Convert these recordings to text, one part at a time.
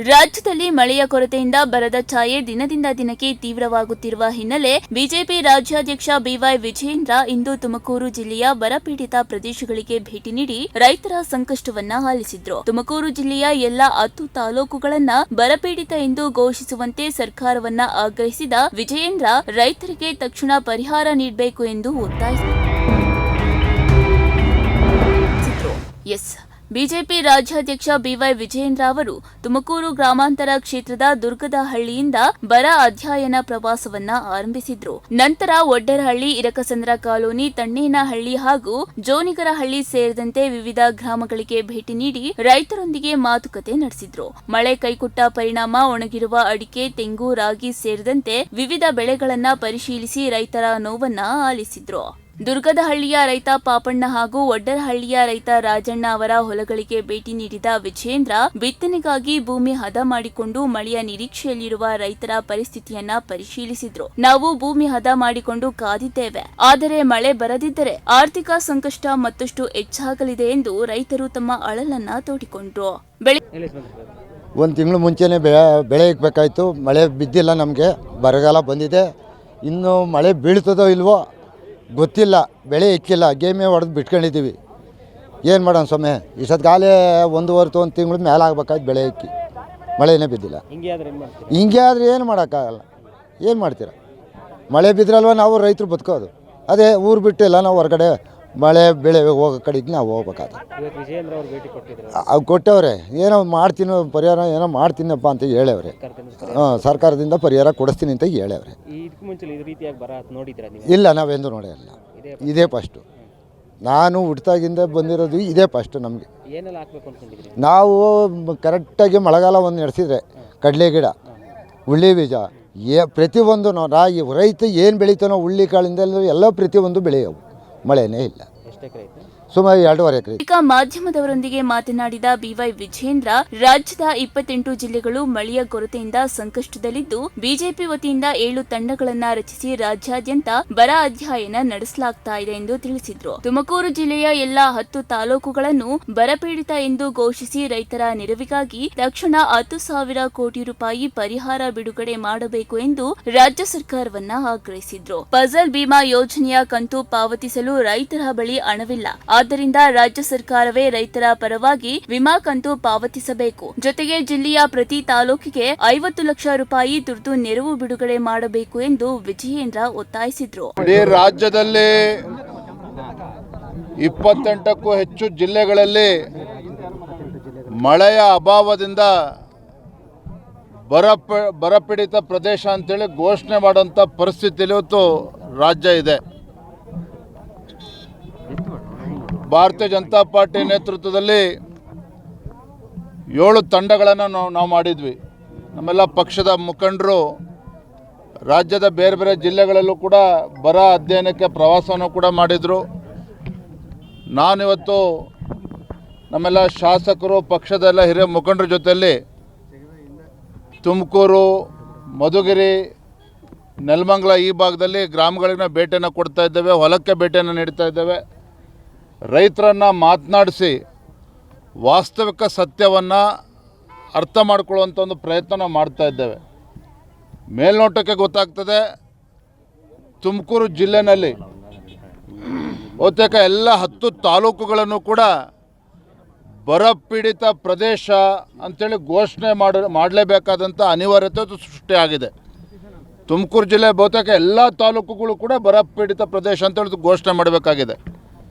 ರಾಜ್ಯದಲ್ಲಿ ಮಳೆಯ ಕೊರತೆಯಿಂದ ಬರದ ಛಾಯೆ ದಿನದಿಂದ ದಿನಕ್ಕೆ ತೀವ್ರವಾಗುತ್ತಿರುವ ಹಿನ್ನೆಲೆ ಬಿಜೆಪಿ ರಾಜ್ಯಾಧ್ಯಕ್ಷ ಬಿವೈ ವಿಜಯೇಂದ್ರ ಇಂದು ತುಮಕೂರು ಜಿಲ್ಲೆಯ ಬರಪೀಡಿತ ಪ್ರದೇಶಗಳಿಗೆ ಭೇಟಿ ನೀಡಿ ರೈತರ ಸಂಕಷ್ಟವನ್ನ ಆಲಿಸಿದ್ರು. ತುಮಕೂರು ಜಿಲ್ಲೆಯ ಎಲ್ಲ 10 ತಾಲೂಕುಗಳನ್ನ ಬರಪೀಡಿತ ಎಂದು ಘೋಷಿಸುವಂತೆ ಸರ್ಕಾರವನ್ನ ಆಗ್ರಹಿಸಿದ ವಿಜಯೇಂದ್ರ ರೈತರಿಗೆ ತಕ್ಷಣ ಪರಿಹಾರ ನೀಡಬೇಕು ಎಂದು ಒತ್ತಾಯಿಸಿದರು. ಬಿಜೆಪಿ ರಾಜ್ಯಾಧ್ಯಕ್ಷ ಬಿವೈ ವಿಜಯೇಂದ್ರ ಅವರು ತುಮಕೂರು ಗ್ರಾಮಾಂತರ ಕ್ಷೇತ್ರದ ದುರ್ಗದಹಳ್ಳಿಯಿಂದ ಬರ ಅಧ್ಯಯನ ಪ್ರವಾಸವನ್ನ ಆರಂಭಿಸಿದ್ರು. ನಂತರ ಒಡ್ಡರಹಳ್ಳಿ, ಇರಕಸಂದ್ರ ಕಾಲೋನಿ, ತಣ್ಣೇನಹಳ್ಳಿ ಹಾಗೂ ಜೋನಿಗರಹಳ್ಳಿ ಸೇರಿದಂತೆ ವಿವಿಧ ಗ್ರಾಮಗಳಿಗೆ ಭೇಟಿ ನೀಡಿ ರೈತರೊಂದಿಗೆ ಮಾತುಕತೆ ನಡೆಸಿದ್ರು. ಮಳೆ ಕೈಕೊಟ್ಟ ಪರಿಣಾಮ ಒಣಗಿರುವ ಅಡಿಕೆ, ತೆಂಗು, ರಾಗಿ ಸೇರಿದಂತೆ ವಿವಿಧ ಬೆಳೆಗಳನ್ನ ಪರಿಶೀಲಿಸಿ ರೈತರ ನೋವನ್ನ ಆಲಿಸಿದ್ರು. ದುರ್ಗದಹಳ್ಳಿಯ ರೈತ ಪಾಪಣ್ಣ ಹಾಗೂ ಒಡ್ಡರಹಳ್ಳಿಯ ರೈತ ರಾಜಣ್ಣ ಅವರ ಹೊಲಗಳಿಗೆ ಭೇಟಿ ನೀಡಿದ ವಿಜಯೇಂದ್ರ ಬಿತ್ತನೆಗಾಗಿ ಭೂಮಿ ಹದ ಮಾಡಿಕೊಂಡು ಮಳೆಯ ನಿರೀಕ್ಷೆಯಲ್ಲಿರುವ ರೈತರ ಪರಿಸ್ಥಿತಿಯನ್ನ ಪರಿಶೀಲಿಸಿದ್ರು. ನಾವು ಭೂಮಿ ಹದ ಮಾಡಿಕೊಂಡು ಕಾದಿದ್ದೇವೆ, ಆದರೆ ಮಳೆ ಬರದಿದ್ದರೆ ಆರ್ಥಿಕ ಸಂಕಷ್ಟ ಮತ್ತಷ್ಟು ಹೆಚ್ಚಾಗಲಿದೆ ಎಂದು ರೈತರು ತಮ್ಮ ಅಳಲನ್ನ ತೋಡಿಕೊಂಡ್ರು. ಒಂದು ತಿಂಗಳು ಮುಂಚೆನೆ ಬೆಳೆ ಇಕ್ಬೇಕಾಯ್ತು, ಮಳೆ ಬಿದ್ದಿಲ್ಲ, ನಮಗೆ ಬರಗಾಲ ಬಂದಿದೆ. ಇನ್ನು ಮಳೆ ಬೀಳ್ತದೋ ಇಲ್ವೋ ಗೊತ್ತಿಲ್ಲ, ಬೆಳೆ ಇಕ್ಕಿಲ್ಲ, ಗೇಮೆ ಹೊಡೆದು ಬಿಟ್ಕೊಂಡಿದ್ದೀವಿ. ಏನು ಮಾಡೋಣ ಸ್ವಾಮಿ, ಇಷ್ಟೊತ್ತಿಗಾಲೇ ಒಂದು ತಿಂಗಳು ಮೇಲೆ ಆಗ್ಬೇಕಾಯ್ತು ಬೆಳೆ ಇಕ್ಕಿ, ಮಳೆನೇ ಬಿದ್ದಿಲ್ಲ. ಹಿಂಗೆ ಆದರೆ ಏನು ಮಾಡೋಕ್ಕಾಗಲ್ಲ. ಏನು ಮಾಡ್ತೀರ, ಮಳೆ ಬಿದ್ರಲ್ವ ನಾವು ರೈತರು ಬದುಕೋದು. ಅದೇ ಊರು ಬಿಟ್ಟಿಲ್ಲ, ನಾವು ಹೊರಗಡೆ ಮಳೆ ಬೆಳೆ ಹೋಗೋ ಕಡೆಗೆ ನಾವು ಹೋಗ್ಬೇಕಾದ್ರೆ ಅವು ಕೊಟ್ಟವ್ರೆ. ಏನೋ ಮಾಡ್ತೀನಿ, ಪರಿಹಾರ ಏನೋ ಮಾಡ್ತೀನಪ್ಪ ಅಂತ ಹೇಳವ್ರೆ. ಸರ್ಕಾರದಿಂದ ಪರಿಹಾರ ಕೊಡಿಸ್ತೀನಿ ಅಂತ ಹೇಳವ್ರೆ. ಇಲ್ಲ, ನಾವೆಂದು ನೋಡಿಲ್ಲ, ಇದೇ ಫಸ್ಟು. ನಾನು ಹುಟ್ಟಾಗಿಂದ ಬಂದಿರೋದು ಇದೇ ಫಸ್ಟ್. ನಮಗೆ ನಾವು ಕರೆಕ್ಟಾಗಿ ಮಳೆಗಾಲ ಒಂದು ನಡೆಸಿದ್ರೆ ಕಡಲೆ ಗಿಡ, ಉಳ್ಳಿ ಬೀಜ, ಪ್ರತಿಯೊಂದು ರಾಗಿ ರೈತ ಏನು ಬೆಳಿತಾನೋ ಉಳ್ಳಿ ಕಾಳಿಂದ ಎಲ್ಲ ಪ್ರತಿಯೊಂದು ಬೆಳೆಯವು. ಮಳೆನೇ ಇಲ್ಲ, ಸುಮಾರು 2.5 ಎಕರೆ. ಈಗ ಮಾಧ್ಯಮದವರೊಂದಿಗೆ ಮಾತನಾಡಿದ ಬಿವೈ ವಿಜಯೇಂದ್ರ, ರಾಜ್ಯದ 28 ಜಿಲ್ಲೆಗಳು ಮಳೆಯ ಕೊರತೆಯಿಂದ ಸಂಕಷ್ಟದಲ್ಲಿದ್ದು ಬಿಜೆಪಿ ವತಿಯಿಂದ 7 ತಂಡಗಳನ್ನ ರಚಿಸಿ ರಾಜ್ಯಾದ್ಯಂತ ಬರ ಅಧ್ಯಯನ ನಡೆಸಲಾಗ್ತಾ ಇದೆ ಎಂದು ತಿಳಿಸಿದ್ರು. ತುಮಕೂರು ಜಿಲ್ಲೆಯ ಎಲ್ಲಾ 10 ತಾಲೂಕುಗಳನ್ನು ಬರಪೀಡಿತ ಎಂದು ಘೋಷಿಸಿ ರೈತರ ನೆರವಿಗಾಗಿ ತಕ್ಷಣ 10,000 ಕೋಟಿ ರೂಪಾಯಿ ಪರಿಹಾರ ಬಿಡುಗಡೆ ಮಾಡಬೇಕು ಎಂದು ರಾಜ್ಯ ಸರ್ಕಾರವನ್ನ ಆಗ್ರಹಿಸಿದ್ರು. ಫಸಲ್ ಬಿಮಾ ಯೋಜನೆಯ ಕಂತು ಪಾವತಿಸಲು ರೈತರ ಬಳಿ ಹಣವಿಲ್ಲ, ಆದ್ದರಿಂದ ರಾಜ್ಯ ಸರ್ಕಾರವೇ ರೈತರ ಪರವಾಗಿ ವಿಮಾ ಕಂತು ಪಾವತಿಸಬೇಕು. ಜೊತೆಗೆ ಜಿಲ್ಲೆಯ ಪ್ರತಿ ತಾಲೂಕಿಗೆ 50 ಲಕ್ಷ ರೂಪಾಯಿ ತುರ್ತು ನೆರವು ಬಿಡುಗಡೆ ಮಾಡಬೇಕು ಎಂದು ವಿಜಯೇಂದ್ರ ಒತ್ತಾಯಿಸಿದ್ರು. ರಾಜ್ಯದಲ್ಲಿ 28ಕ್ಕೂ ಹೆಚ್ಚು ಜಿಲ್ಲೆಗಳಲ್ಲಿ ಮಳೆಯ ಅಭಾವದಿಂದ ಬರಪೀಡಿತ ಪ್ರದೇಶ ಅಂತೇಳಿ ಘೋಷಣೆ ಮಾಡುವಂಥ ಪರಿಸ್ಥಿತಿಯಲ್ಲಿ ಇವತ್ತು ರಾಜ್ಯ ಇದೆ. ಭಾರತೀಯ ಜನತಾ ಪಾರ್ಟಿ ನೇತೃತ್ವದಲ್ಲಿ 7 ತಂಡಗಳನ್ನು ನಾವು ಮಾಡಿದ್ವಿ. ನಮ್ಮೆಲ್ಲ ಪಕ್ಷದ ಮುಖಂಡರು ರಾಜ್ಯದ ಬೇರೆ ಬೇರೆ ಜಿಲ್ಲೆಗಳಲ್ಲೂ ಕೂಡ ಬರ ಅಧ್ಯಯನಕ್ಕೆ ಪ್ರವಾಸವನ್ನು ಕೂಡ ಮಾಡಿದರು. ನಾನಿವತ್ತು ನಮ್ಮೆಲ್ಲ ಶಾಸಕರು, ಪಕ್ಷದೆಲ್ಲ ಹಿರಿಯ ಮುಖಂಡರ ಜೊತೆಯಲ್ಲಿ ತುಮಕೂರು, ಮಧುಗಿರಿ, ನೆಲಮಂಗಲ ಈ ಭಾಗದಲ್ಲಿ ಗ್ರಾಮಗಳಿಗೆ ಭೇಟಿಯನ್ನು ಕೊಡ್ತಾ ಇದ್ದೇವೆ, ಹೊಲಕ್ಕೆ ಭೇಟಿಯನ್ನು ನೀಡ್ತಾ ಇದ್ದೇವೆ. ರೈತರನ್ನು ಮಾತನಾಡಿಸಿ ವಾಸ್ತವಿಕ ಸತ್ಯವನ್ನು ಅರ್ಥ ಮಾಡಿಕೊಳ್ಳುವಂಥ ಒಂದು ಪ್ರಯತ್ನ ನಾವು ಮಾಡ್ತಾ ಇದ್ದೇವೆ. ಮೇಲ್ನೋಟಕ್ಕೆ ಗೊತ್ತಾಗ್ತದೆ, ತುಮಕೂರು ಜಿಲ್ಲೆಯಲ್ಲಿ ಬಹುತೇಕ ಎಲ್ಲ 10 ತಾಲೂಕುಗಳನ್ನು ಕೂಡ ಬರಪೀಡಿತ ಪ್ರದೇಶ ಅಂಥೇಳಿ ಘೋಷಣೆ ಮಾಡಲೇಬೇಕಾದಂಥ ಅನಿವಾರ್ಯತೆ ಸೃಷ್ಟಿಯಾಗಿದೆ. ತುಮಕೂರು ಜಿಲ್ಲೆ ಬಹುತೇಕ ಎಲ್ಲ ತಾಲೂಕುಗಳು ಕೂಡ ಬರಪೀಡಿತ ಪ್ರದೇಶ ಅಂತೇಳಿ ಘೋಷಣೆ ಮಾಡಬೇಕಾಗಿದೆ.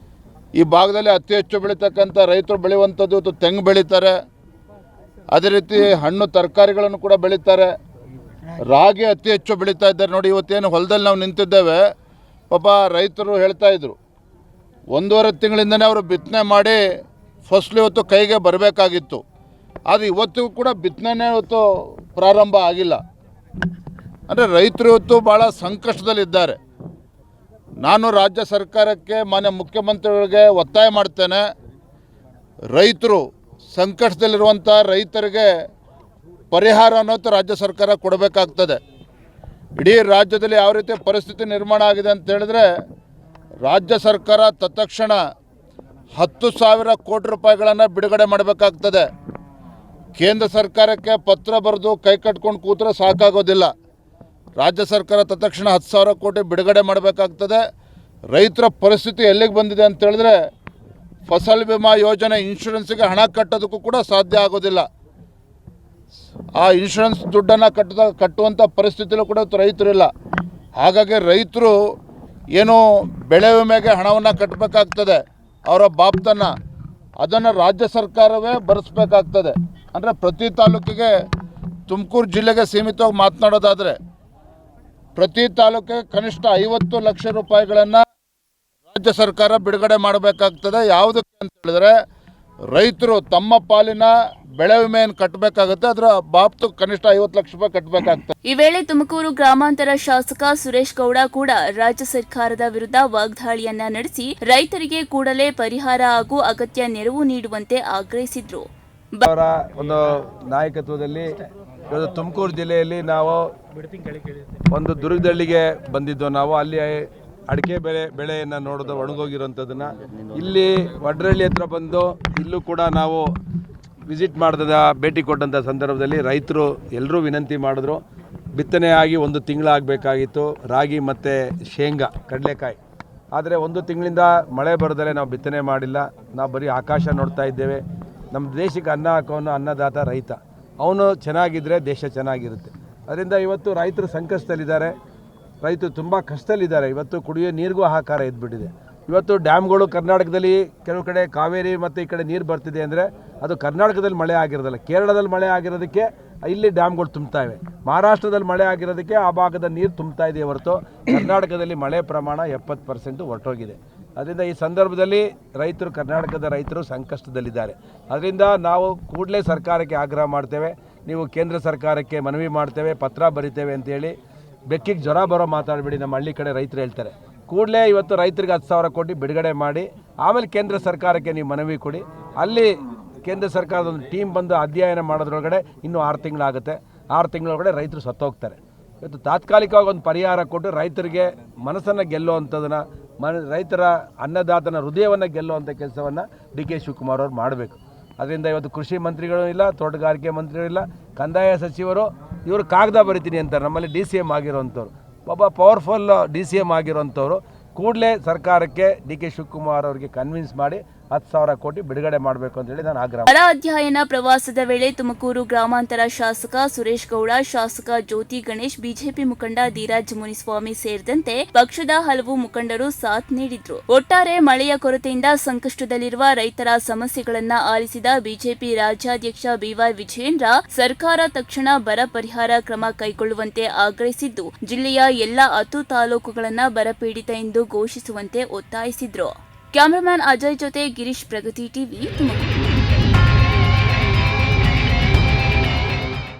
ಈ ಭಾಗದಲ್ಲಿ ಅತಿ ಹೆಚ್ಚು ಬೆಳೀತಕ್ಕಂಥ ರೈತರು ಬೆಳೆಯುವಂಥದ್ದು ಇವತ್ತು ತೆಂಗು ಬೆಳೀತಾರೆ, ಅದೇ ರೀತಿ ಹಣ್ಣು ತರಕಾರಿಗಳನ್ನು ಕೂಡ ಬೆಳೀತಾರೆ, ರಾಗಿ ಅತಿ ಹೆಚ್ಚು ಬೆಳೀತಾ ಇದ್ದಾರೆ. ನೋಡಿ, ಇವತ್ತೇನು ಹೊಲದಲ್ಲಿ ನಾವು ನಿಂತಿದ್ದೇವೆ, ಪಾಪ ರೈತರು ಹೇಳ್ತಾಯಿದ್ರು 1.5 ತಿಂಗಳಿಂದನೇ ಅವರು ಬಿತ್ತನೆ ಮಾಡಿ ಫಸಲು ಇವತ್ತು ಕೈಗೆ ಬರಬೇಕಾಗಿತ್ತು. ಆದರೆ ಇವತ್ತಿಗೂ ಕೂಡ ಬಿತ್ತನೆ ಇವತ್ತು ಪ್ರಾರಂಭ ಆಗಿಲ್ಲ. ಅಂದರೆ ರೈತರು ಇವತ್ತು ಭಾಳ ಸಂಕಷ್ಟದಲ್ಲಿದ್ದಾರೆ. ನಾನು ರಾಜ್ಯ ಸರ್ಕಾರಕ್ಕೆ, ಮಾನ್ಯ ಮುಖ್ಯಮಂತ್ರಿಗಳಿಗೆ ಒತ್ತಾಯ ಮಾಡ್ತೇನೆ, ರೈತರು ಸಂಕಷ್ಟದಲ್ಲಿರುವಂಥ ರೈತರಿಗೆ ಪರಿಹಾರ ಅನ್ನೋದು ರಾಜ್ಯ ಸರ್ಕಾರ ಕೊಡಬೇಕಾಗ್ತದೆ. ಇಡೀ ರಾಜ್ಯದಲ್ಲಿ ಯಾವ ರೀತಿ ಪರಿಸ್ಥಿತಿ ನಿರ್ಮಾಣ ಆಗಿದೆ ಅಂತ ಹೇಳಿದ್ರೆ, ರಾಜ್ಯ ಸರ್ಕಾರ ತತ್ಕ್ಷಣ 10,000 ಕೋಟಿ ರೂಪಾಯಿಗಳನ್ನು ಬಿಡುಗಡೆ ಮಾಡಬೇಕಾಗ್ತದೆ. ಕೇಂದ್ರ ಸರ್ಕಾರಕ್ಕೆ ಪತ್ರ ಬರೆದು ಕೈ ಕಟ್ಕೊಂಡು ಕೂತ್ರೆ ಸಾಕಾಗೋದಿಲ್ಲ. ರಾಜ್ಯ ಸರ್ಕಾರ ತಕ್ಷಣ 10,000 ಕೋಟಿ ಬಿಡುಗಡೆ ಮಾಡಬೇಕಾಗ್ತದೆ. ರೈತರ ಪರಿಸ್ಥಿತಿ ಎಲ್ಲಿಗೆ ಬಂದಿದೆ ಅಂತ ಹೇಳಿದ್ರೆ ಫಸಲ್ ಬಿಮಾ ಯೋಜನೆ ಇನ್ಶೂರೆನ್ಸ್ಗೆ ಹಣ ಕಟ್ಟೋದಕ್ಕೂ ಕೂಡ ಸಾಧ್ಯ ಆಗೋದಿಲ್ಲ. ಆ ಇನ್ಶೂರೆನ್ಸ್ ದುಡ್ಡನ್ನು ಕಟ್ಟುವಂಥ ಪರಿಸ್ಥಿತಿಯಲ್ಲೂ ಕೂಡ ರೈತರಿಲ್ಲ. ಹಾಗಾಗಿ ರೈತರು ಏನು ಬೆಳೆ ವಿಮೆಗೆ ಹಣವನ್ನು ಕಟ್ಟಬೇಕಾಗ್ತದೆ, ಅವರ ಬಾಬ್ತನ್ನು ಅದನ್ನು ರಾಜ್ಯ ಸರ್ಕಾರವೇ ಭರಿಸಬೇಕಾಗ್ತದೆ. ಅಂದರೆ ಪ್ರತಿ ತಾಲೂಕಿಗೆ, ತುಮಕೂರು ಜಿಲ್ಲೆಗೆ ಸೀಮಿತವಾಗಿ ಮಾತನಾಡೋದಾದರೆ ಪ್ರತಿ ತಾಲೂಕಿಗೆ ಕನಿಷ್ಠ 50 ಲಕ್ಷ ರೂಪಾಯಿಗಳನ್ನು ರಾಜ್ಯ ಸರ್ಕಾರ ಬಿಡುಗಡೆ ಮಾಡಬೇಕಾಗ್ತದೆ. ಯಾವುದಕ್ಕೆ ಅಂತ ಹೇಳಿದ್ರೆ ರೈತರು ತಮ್ಮ ಪಾಲಿನ ಬೆಳೆ ವಿಮೆಯನ್ನು ಕಟ್ಟಬೇಕಾಗುತ್ತೆ. ಅದರ ಬಾಬ್ತು ಕನಿಷ್ಠ 50 ಲಕ್ಷ ರೂಪಾಯಿ ಕಟ್ಟಬೇಕಾಗ್ತದೆ. ಈ ವೇಳೆ ತುಮಕೂರು ಗ್ರಾಮಾಂತರ ಶಾಸಕ ಸುರೇಶ್ ಗೌಡ ಕೂಡ ರಾಜ್ಯ ಸರ್ಕಾರದ ವಿರುದ್ಧ ವಾಗ್ದಾಳಿಯನ್ನ ನಡೆಸಿ ರೈತರಿಗೆ ಕೂಡಲೇ ಪರಿಹಾರ ಹಾಗೂ ಅಗತ್ಯ ನೆರವು ನೀಡುವಂತೆ ಆಗ್ರಹಿಸಿದ್ರು. ಅವರ ಒಂದು ನಾಯಕತ್ವದಲ್ಲಿ ಇವತ್ತು ತುಮಕೂರು ಜಿಲ್ಲೆಯಲ್ಲಿ ನಾವು ಒಂದು ದುರ್ಗದಳ್ಳಿಗೆ ಬಂದಿದ್ದು. ನಾವು ಅಲ್ಲಿ ಅಡಿಕೆ ಬೆಳೆಯನ್ನು ನೋಡೋದು ಒಣಗೋಗಿರೋಂಥದ್ದನ್ನು ಇಲ್ಲಿ ವಡ್ರಳ್ಳಿ ಹತ್ರ ಬಂದು ಇಲ್ಲೂ ಕೂಡ ನಾವು ವಿಸಿಟ್ ಮಾಡಿದ ಭೇಟಿ ಕೊಟ್ಟಂಥ ಸಂದರ್ಭದಲ್ಲಿ ರೈತರು ಎಲ್ಲರೂ ವಿನಂತಿ ಮಾಡಿದ್ರು. ಬಿತ್ತನೆ ಆಗಿ 1 ತಿಂಗಳಾಗಬೇಕಾಗಿತ್ತು ರಾಗಿ ಮತ್ತು ಶೇಂಗಾ, ಕಡಲೆಕಾಯಿ. ಆದರೆ 1 ತಿಂಗಳಿಂದ ಮಳೆ ಬರದಲ್ಲೇ ನಾವು ಬಿತ್ತನೆ ಮಾಡಿಲ್ಲ. ನಾವು ಬರೀ ಆಕಾಶ ನೋಡ್ತಾ ಇದ್ದೇವೆ. ನಮ್ಮ ದೇಶಕ್ಕೆ ಅನ್ನ ಹಾಕೋನು ಅನ್ನದಾತ ರೈತ. ಅವನು ಚೆನ್ನಾಗಿದ್ದರೆ ದೇಶ ಚೆನ್ನಾಗಿರುತ್ತೆ. ಅದರಿಂದ ಇವತ್ತು ರೈತರು ಸಂಕಷ್ಟದಲ್ಲಿದ್ದಾರೆ. ರೈತರು ತುಂಬ ಕಷ್ಟದಲ್ಲಿದ್ದಾರೆ. ಇವತ್ತು ಕುಡಿಯೋ ನೀರಿಗೂ ಹಾಹಾಕಾರ ಇದ್ಬಿಟ್ಟಿದೆ. ಇವತ್ತು ಡ್ಯಾಮ್ಗಳು ಕರ್ನಾಟಕದಲ್ಲಿ ಕೆಲವು ಕಡೆ ಕಾವೇರಿ ಮತ್ತು ಈ ಕಡೆ ನೀರು ಬರ್ತಿದೆ ಅಂದರೆ ಅದು ಕರ್ನಾಟಕದಲ್ಲಿ ಮಳೆ ಆಗಿರೋದಲ್ಲ, ಕೇರಳದಲ್ಲಿ ಮಳೆ ಆಗಿರೋದಕ್ಕೆ ಇಲ್ಲಿ ಡ್ಯಾಮ್ಗಳು ತುಂಬ್ತಾ ಇವೆ. ಮಹಾರಾಷ್ಟ್ರದಲ್ಲಿ ಮಳೆ ಆಗಿರೋದಕ್ಕೆ ಆ ಭಾಗದ ನೀರು ತುಂಬ್ತಾ ಇದೆ ಹೊರತು ಕರ್ನಾಟಕದಲ್ಲಿ ಮಳೆ ಪ್ರಮಾಣ 70% ಹೊರಟೋಗಿದೆ. ಅದರಿಂದ ಈ ಸಂದರ್ಭದಲ್ಲಿ ರೈತರು, ಕರ್ನಾಟಕದ ರೈತರು ಸಂಕಷ್ಟದಲ್ಲಿದ್ದಾರೆ. ಅದರಿಂದ ನಾವು ಕೂಡಲೇ ಸರ್ಕಾರಕ್ಕೆ ಆಗ್ರಹ ಮಾಡ್ತೇವೆ. ನೀವು ಕೇಂದ್ರ ಸರ್ಕಾರಕ್ಕೆ ಮನವಿ ಮಾಡ್ತೇವೆ, ಪತ್ರ ಬರಿತೇವೆ ಅಂತೇಳಿ ಬೆಕ್ಕಿಗೆ ಜ್ವರ ಬರೋ ಮಾತಾಡಬೇಡಿ. ನಮ್ಮ ಹಳ್ಳಿ ಕಡೆ ರೈತರು ಹೇಳ್ತಾರೆ. ಕೂಡಲೇ ಇವತ್ತು ರೈತರಿಗೆ 10,000 ಕೋಟಿ ಬಿಡುಗಡೆ ಮಾಡಿ ಆಮೇಲೆ ಕೇಂದ್ರ ಸರ್ಕಾರಕ್ಕೆ ನೀವು ಮನವಿ ಕೊಡಿ. ಅಲ್ಲಿ ಕೇಂದ್ರ ಸರ್ಕಾರದ ಒಂದು ಟೀಮ್ ಬಂದು ಅಧ್ಯಯನ ಮಾಡೋದ್ರೊಳಗಡೆ ಇನ್ನೂ 6 ತಿಂಗಳಾಗುತ್ತೆ. 6 ತಿಂಗಳೊಳಗಡೆ ರೈತರು ಸತ್ತೋಗ್ತಾರೆ. ಇವತ್ತು ತಾತ್ಕಾಲಿಕವಾಗಿ ಒಂದು ಪರಿಹಾರ ಕೊಟ್ಟು ರೈತರಿಗೆ ಮನಸ್ಸನ್ನು ಗೆಲ್ಲುವಂಥದ್ದನ್ನು, ರೈತರ ಅನ್ನದಾತನ ಹೃದಯವನ್ನು ಗೆಲ್ಲುವಂಥ ಕೆಲಸವನ್ನು ಡಿ.ಕೆ. ಶಿವಕುಮಾರ್ ಅವರು ಮಾಡಬೇಕು. ಅದರಿಂದ ಇವತ್ತು ಕೃಷಿ ಮಂತ್ರಿಗಳು ಇಲ್ಲ, ತೋಟಗಾರಿಕೆ ಮಂತ್ರಿಗಳು ಇಲ್ಲ, ಕಂದಾಯ ಸಚಿವರು ಇವರು ಕಾಗದ ಬರಿತೀನಿ ಅಂತಾರೆ. ನಮ್ಮಲ್ಲಿ DCM ಆಗಿರೋವಂಥವ್ರು, ಒಬ್ಬ ಪವರ್ಫುಲ್ DCM ಆಗಿರೋವಂಥವ್ರು ಕೂಡಲೇ ಸರ್ಕಾರಕ್ಕೆ ಡಿ.ಕೆ. ಶಿವಕುಮಾರ್ ಅವರಿಗೆ ಕನ್ವಿನ್ಸ್ ಮಾಡಿ 10,000 ಕೋಟಿ ಬಿಡುಗಡೆ ಮಾಡಬೇಕು ಅಂತ ಹೇಳಿ ನಾನು ಆಗ್ರಹ. ಬರ ಅಧ್ಯಯನ ಪ್ರವಾಸದ ವೇಳೆ ತುಮಕೂರು ಗ್ರಾಮಾಂತರ ಶಾಸಕ ಸುರೇಶ್ ಗೌಡ, ಶಾಸಕ ಜ್ಯೋತಿ ಗಣೇಶ್, ಬಿಜೆಪಿ ಮುಖಂಡ ಧೀರಾಜ್ ಮುನಿಸ್ವಾಮಿ ಸೇರಿದಂತೆ ಪಕ್ಷದ ಹಲವು ಮುಖಂಡರು ಸಾಥ್ ನೀಡಿದ್ರು. ಒಟ್ಟಾರೆ ಮಳೆಯ ಕೊರತೆಯಿಂದ ಸಂಕಷ್ಟದಲ್ಲಿರುವ ರೈತರ ಸಮಸ್ಯೆಗಳನ್ನ ಆಲಿಸಿದ ಬಿಜೆಪಿ ರಾಜ್ಯಾಧ್ಯಕ್ಷ BY ವಿಜಯೇಂದ್ರ ಸರ್ಕಾರ ತಕ್ಷಣ ಬರ ಪರಿಹಾರ ಕ್ರಮ ಕೈಗೊಳ್ಳುವಂತೆ ಆಗ್ರಹಿಸಿದ್ದು, ಜಿಲ್ಲೆಯ ಎಲ್ಲಾ 10 ತಾಲೂಕುಗಳನ್ನ ಬರಪೀಡಿತ ಎಂದು ಘೋಷಿಸುವಂತೆ ಒತ್ತಾಯಿಸಿದ್ರು. ಕ್ಯಾಮರಾಮನ್ ಅಜಯ್ ಜೊತೆ ಗಿರೀಶ್, ಪ್ರಗತಿ ಟಿವಿ, ತುಮಕೂರು.